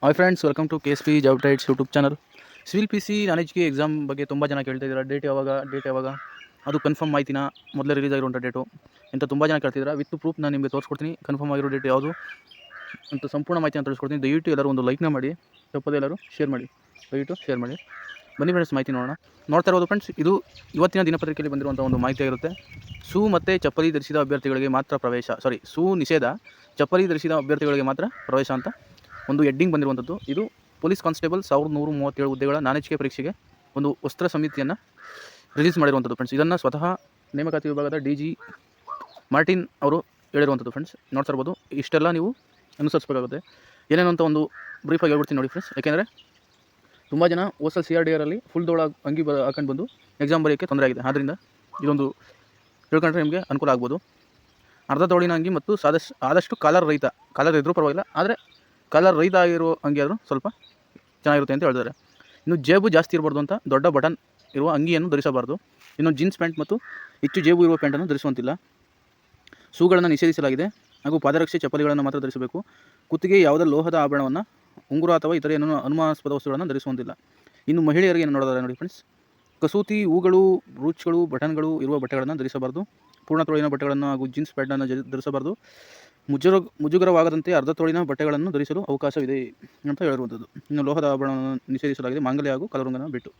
Hi friends, welcome to KSP job tights YouTube channel. Civil PC non ಎಜುಕೆ exam ಬಗ್ಗೆ ತುಂಬ ಜನ ಕೇಳ್ತಾ ಇದ್ದಾರೆ. ಡೇಟ್ ಯಾವಾಗ ಅದು ಕನ್ಫರ್ಮ್ ಮಾಹಿತಿನ ಮೊದಲೇ ರಿಲೀಸ್ ಆಗಿರುವಂಥ ಡೇಟು ಅಂತ ತುಂಬ ಜನ ಕೇಳ್ತಿದ್ದಾರೆ. ವಿತ್ ಪ್ರೂಫ್ ನಾನು ನಿಮಗೆ ತೋರಿಸ್ಕೊಡ್ತೀನಿ. ಕನ್ಫರ್ಮ್ ಆಗಿರೋ ಡೇಟ್ ಯಾವುದು ಅಂತ ಸಂಪೂರ್ಣ ಮಾಹಿತಿನ ತಿಳಿಸ್ಕೊಡ್ತೀನಿ. ದಯವಿಟ್ಟು ಎಲ್ಲರೂ ಒಂದು ಲೈಕ್ನ ಮಾಡಿ, ತಪ್ಪದೆ ಎಲ್ಲರೂ ಶೇರ್ ಮಾಡಿ, ದಯವಿಟ್ಟು ಶೇರ್ ಮಾಡಿ. ಬನ್ನಿ ಫ್ರೆಂಡ್ಸ್, ಮಾಹಿತಿ ನೋಡೋಣ. ನೋಡ್ತಾ ಇರೋದು ಫ್ರೆಂಡ್ಸ್, ಇದು ಇವತ್ತಿನ ದಿನಪತ್ರಿಕೆಯಲ್ಲಿ ಬಂದಿರುವಂಥ ಒಂದು ಮಾಹಿತಿ ಆಗಿರುತ್ತೆ. ಶೂ ಮತ್ತು ಚಪ್ಪಲಿ ಧರಿಸಿದ ಅಭ್ಯರ್ಥಿಗಳಿಗೆ ಮಾತ್ರ ಪ್ರವೇಶ, ಶೂ ನಿಷೇಧ, ಚಪ್ಪಲಿ ಧರಿಸಿದ ಅಭ್ಯರ್ಥಿಗಳಿಗೆ ಮಾತ್ರ ಪ್ರವೇಶ ಅಂತ ಒಂದು ಹೆಡ್ಡಿಂಗ್ ಬಂದಿರುವಂಥದ್ದು. ಇದು ಪೊಲೀಸ್ ಕಾನ್ಸ್ಟೇಬಲ್ 1137 ಹುದ್ದೆಗಳ ನಾನೆಚ್ಕೆ ಪರೀಕ್ಷೆಗೆ ಒಂದು ವಸ್ತ್ರ ಸಮಿತಿಯನ್ನು ರಿಲೀಸ್ ಮಾಡಿರುವಂಥದ್ದು ಫ್ರೆಂಡ್ಸ್. ಇದನ್ನು ಸ್ವತಃ ನೇಮಕಾತಿ ವಿಭಾಗದ DG ಮಾರ್ಟಿನ್ ಅವರು ಹೇಳಿರುವಂಥದ್ದು ಫ್ರೆಂಡ್ಸ್. ನೋಡ್ತಾ ಇರ್ಬೋದು. ಇಷ್ಟೆಲ್ಲ ನೀವು ಅನುಸರಿಸಬೇಕಾಗುತ್ತೆ. ಏನೇನು ಅಂತ ಒಂದು ಬ್ರೀಫಾಗಿ ಹೇಳ್ಬಿಡ್ತೀನಿ ನೋಡಿ ಫ್ರೆಂಡ್ಸ್. ಯಾಕೆಂದರೆ ತುಂಬ ಜನ ಓಸಲ್ CRDRಲ್ಲಿ ಫುಲ್ ದೋಳ ಅಂಗಿ ಹಾಕೊಂಡು ಬಂದು ಎಕ್ಸಾಮ್ ಬರೆಯೋಕ್ಕೆ ತೊಂದರೆ ಆಗಿದೆ. ಆದ್ದರಿಂದ ಇದೊಂದು ತಿಳ್ಕೊಂಡ್ರೆ ನಿಮಗೆ ಅನುಕೂಲ ಆಗ್ಬೋದು. ಅರ್ಧ ತೋಳಿನ ಅಂಗಿ ಮತ್ತು ಆದಷ್ಟು ಕಾಲರ್ ಇದ್ರೂ ಪರವಾಗಿಲ್ಲ, ಆದರೆ ಕಾಲರ್ ರಹಿತ ಆಗಿರೋ ಅಂಗಿ ಆದರೂ ಸ್ವಲ್ಪ ಚೆನ್ನಾಗಿರುತ್ತೆ ಅಂತ ಹೇಳಿದ್ದಾರೆ. ಇನ್ನು ಜೇಬು ಜಾಸ್ತಿ ಇರಬಾರ್ದು ಅಂತ ದೊಡ್ಡ ಬಟನ್ ಇರುವ ಅಂಗಿಯನ್ನು ಧರಿಸಬಾರ್ದು. ಇನ್ನು ಜೀನ್ಸ್ ಪ್ಯಾಂಟ್ ಮತ್ತು ಹೆಚ್ಚು ಜೇಬು ಇರುವ ಪ್ಯಾಂಟನ್ನು ಧರಿಸುವಂತಿಲ್ಲ. ಶೂಗಳನ್ನು ನಿಷೇಧಿಸಲಾಗಿದೆ ಹಾಗೂ ಪಾದರಕ್ಷೆ ಚಪ್ಪಲಿಗಳನ್ನು ಮಾತ್ರ ಧರಿಸಬೇಕು. ಕುತ್ತಿಗೆ ಯಾವುದೇ ಲೋಹದ ಆಭರಣವನ್ನು, ಉಂಗುರ ಅಥವಾ ಇತರೆ ಏನನ್ನು ಅನುಮಾನಾಸ್ಪದ ವಸ್ತುಗಳನ್ನು ಧರಿಸುವಂತಿಲ್ಲ. ಇನ್ನು ಮಹಿಳೆಯರಿಗೆ ಏನು ನೋಡೋದಾರೆ ನೋಡಿ ಫ್ರೆಂಡ್ಸ್. ಕಸೂತಿ, ಹೂಗಳು, ಬ್ರೂಚ್ಗಳು, ಬಟನ್ಗಳು ಇರುವ ಬಟ್ಟೆಗಳನ್ನು ಧರಿಸಬಾರ್ದು. ಪೂರ್ಣ ತೋಳಿನ ಬಟ್ಟೆಗಳನ್ನು ಹಾಗೂ ಜೀನ್ಸ್ ಪ್ಯಾಂಟನ್ನು ಧರಿಸಬಾರ್ದು. ಮುಜುಗರವಾಗದಂತೆ ಅರ್ಧ ತೋಳಿನ ಬಟ್ಟೆಗಳನ್ನು ಧರಿಸಲು ಅವಕಾಶವಿದೆ ಅಂತ ಹೇಳಿರುವಂಥದ್ದು. ಇನ್ನು ಲೋಹದ ಆಭರಣವನ್ನು ನಿಷೇಧಿಸಲಾಗಿದೆ, ಮಾಂಗಲ್ಯ ಹಾಗೂ ಕಲರುಂಗನ ಬಿಟ್ಟು.